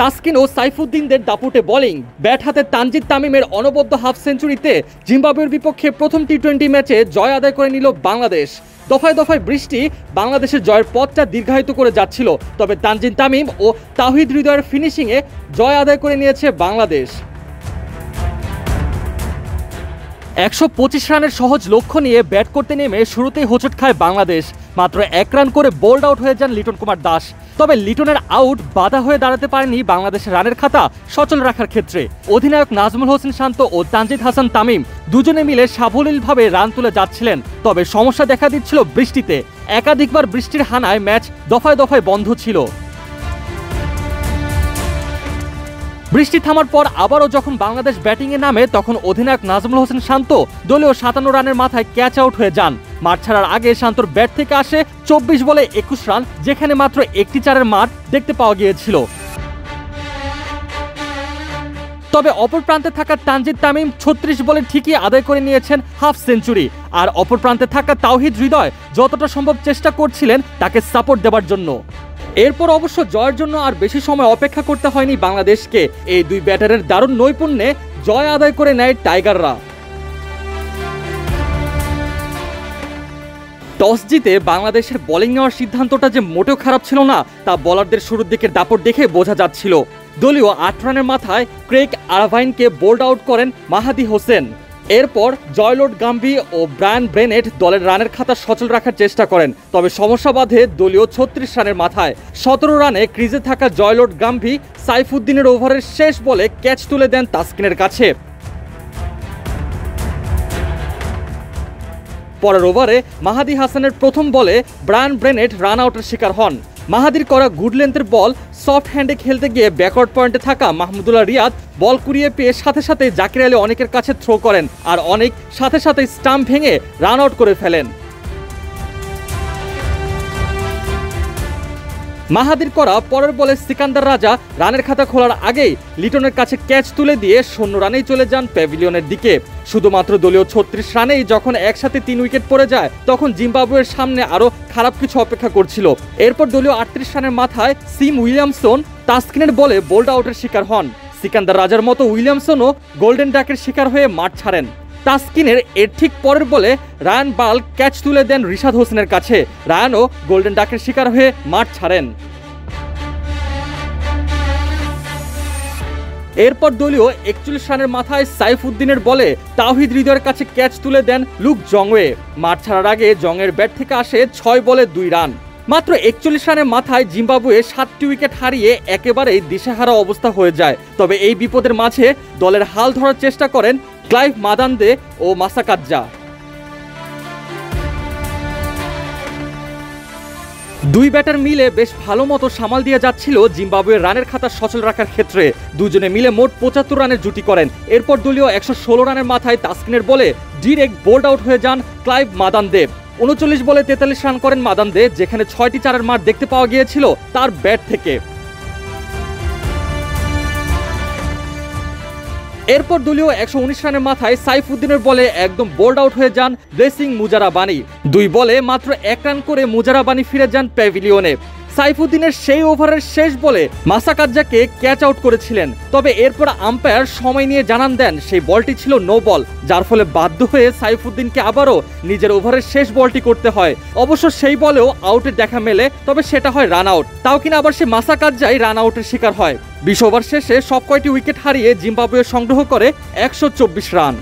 তাসকিন ও সাইফুদ্দিনদের দাপুটে bowling, bat হাতে তানজিদ তামিমের অনবদ্য হাফ সেঞ্চুরিতে জিম্বাবুয়ের বিপক্ষে প্রথম টি-20 ম্যাচে জয় আদায় করে নিল বাংলাদেশ। দফায় দফায় বৃষ্টি বাংলাদেশের জয়ের পথটা দীর্ঘায়িত করে যাচ্ছিল, তবে তানজিদ তামিম ও তাওহিদ হৃদয়ের ফিনিশিংয়ে জয় আদায় করে নিয়েছে বাংলাদেশ। 125 রানের সহজ লক্ষ্য নিয়ে ব্যাট করতে নেমে শুরুতেই হোঁচট খায় বাংলাদেশ। মাত্র 1 রান করে বোল্ড আউট হয়ে যান লিটন কুমার দাস। তবে লিটনের আউট বাধা হয়ে দাঁড়াতে পারেনি বাংলাদেশের রানের খাতা সচল রাখার ক্ষেত্রে। অধিনায়ক নাজমুল হোসেন শান্ত ও তানজিদ হাসান তামিম দুজনে মিলে সাবলীলভাবে রান তুলে যাচ্ছিলেন, তবে সমস্যা দেখা দিচ্ছিল বৃষ্টিতে। একাধিকবার বৃষ্টির হানায় ম্যাচ দফায় দফায় বন্ধ ছিল। বৃষ্টি থামার পর আবারও যখন বাংলাদেশ ব্যাটিংয়ে নামে তখন অধিনায়ক নাজমুল হোসেন শান্ত দলীয় 57 রানের মাথায় ক্যাচ আউট হয়ে যান। মাঠ ছাড়ার আগে শান্তর ব্যাট থেকে আসে 24 বলে 21 রান, যেখানে মাত্র একটি চারের মাঠ দেখতে পাওয়া গিয়েছিল। তবে অপর প্রান্তে থাকা তানজিদ তামিম 36 বলে ঠিকই আদায় করে নিয়েছেন হাফ সেঞ্চুরি। আর অপর প্রান্তে থাকা তাওহিদ হৃদয় যতটা সম্ভব চেষ্টা করছিলেন তাকে সাপোর্ট দেওয়ার জন্য। এরপর অবশ্য জয়ের জন্য আর বেশি সময় অপেক্ষা করতে হয়নি বাংলাদেশকে। এই দুই ব্যাটারের দারুণ নৈপুণ্যে জয় আদায় করে নেয় টাইগাররা। টস জিতে বাংলাদেশের বোলিং নেওয়ার সিদ্ধান্তটা যে মোটেও খারাপ ছিল না তা বোলারদের শুরুর দিকের দাপট দেখে বোঝা যাচ্ছিল। দলীয় 8 রানের মাথায় ক্রেগ আরাভাইনকে বোল্ড আউট করেন মাহাদি হোসেন। এরপর জয়লোড গাম্ভি ও ব্রায়ান ব্রেনেট দলের রানের খাতা সচল রাখার চেষ্টা করেন, তবে সমস্যা বাধে দলীয় 36 রানের মাথায়। 17 রানে ক্রিজে থাকা জয়লোড গাম্ভি সাইফুদ্দিনের ওভারের শেষ বলে ক্যাচ তুলে দেন তাসকিনের কাছে। পরের ওভারে মাহাদি হাসানের প্রথম বলে ব্রায়ান ব্রেনেট রান আউটের শিকার হন। মাহাদির করা গুড লেন্থের বল সফট হ্যান্ডে খেলতে গিয়ে ব্যাকওয়ার্ড পয়েন্টে থাকা মাহমুদুল্লাহ রিয়াদ বল কুড়িয়ে পেয়ে সাথে সাথে জাকির আলী অনেকের কাছে থ্রো করেন, আর অনেক সাথে সাথে স্টাম্প ভেঙে রান আউট করে ফেলেন। মাহাদির করা পরের বলে সিকান্দার রাজা রানের খাতা খোলার আগেই লিটনের কাছে ক্যাচ তুলে দিয়ে 0 রানেই চলে যান প্যাভিলিয়নের দিকে। শুধুমাত্র দলীয় 36 রানেই যখন একসাথে 3 উইকেট পড়ে যায় তখন জিম্বাবুয়ের সামনে আরও খারাপ কিছু অপেক্ষা করছিল। এরপর দলীয় 38 রানের মাথায় সিম উইলিয়ামসন তাসকিনের বলে বোল্ড আউটের শিকার হন। সিকান্দার রাজার মতো উইলিয়ামসনও গোল্ডেন ডাকের শিকার হয়ে মাঠ ছাড়েন। তাসকিনের এর ঠিক পরের বলে রায়ান বাল ক্যাচ তুলে দেন রিশাদ হোসেনের কাছে। রায়ানও গোল্ডেন ডাকের শিকার হয়ে মাঠ ছাড়েন। এরপর দলীয় 41 রানের মাথায় সাইফুদ্দিনের বলে তাওহিদ হৃদয়ের কাছে ক্যাচ তুলে দেন লুক জংওয়ে। মাঠ ছাড়ার আগে জংয়ের ব্যাট থেকে আসে 6 বলে 2 রান। মাত্র 41 রানের মাথায় জিম্বাবুয়ে 7টি উইকেট হারিয়ে একেবারেই দিশেহারা অবস্থা হয়ে যায়। তবে এই বিপদের মাঝে দলের হাল ধরার চেষ্টা করেন ক্লাইভ মাদান্দে ও মাসাকাজ্জা। দুই ব্যাটার মিলে বেশ ভালো মতো সামাল দিয়ে যাচ্ছিল জিম্বাবুয়ের রানের খাতা সচল রাখার ক্ষেত্রে। দুজনে মিলে মোট 75 রানের জুটি করেন। এরপর দলীয় 116 রানের মাথায় তাসকিনের বলে ডিরেক্ট বোল্ড আউট হয়ে যান ক্লাইভ মাদান্দে। 39 বলে 43 রান করেন মাদান্দে, যেখানে 6টি চারের মার দেখতে পাওয়া গিয়েছিল তার ব্যাট থেকে। এরপর দলীয় 119 রানের মাথায় সাইফুদ্দিনের বলে একদম বোল্ড আউট হয়ে যান ব্লেসিং মুজারাবানি। 2 বলে মাত্র 1 রান করে মুজারাবানি ফিরে যান প্যাভিলিয়নে। সাইফুদ্দিনের সেই ওভারের শেষ বলে মাসাকাজ্জাকে ক্যাচ আউট করেছিলেন, তবে এরপর আম্পায়ার সময় নিয়ে জানান দেন সেই বলটি ছিল নো বল, যার ফলে বাধ্য হয়ে সাইফুদ্দিনকে আবারও নিজের ওভারের শেষ বলটি করতে হয়। অবশ্য সেই বলেও আউটের দেখা মেলে, তবে সেটা হয় রান আউট। তাও কিনা আবার সে মাসাকাজ্জাই রান আউটের শিকার হয়। 20 ওভার শেষে সব কয়টি উইকেট হারিয়ে জিম্বাবুয়ে সংগ্রহ করে 124 রান।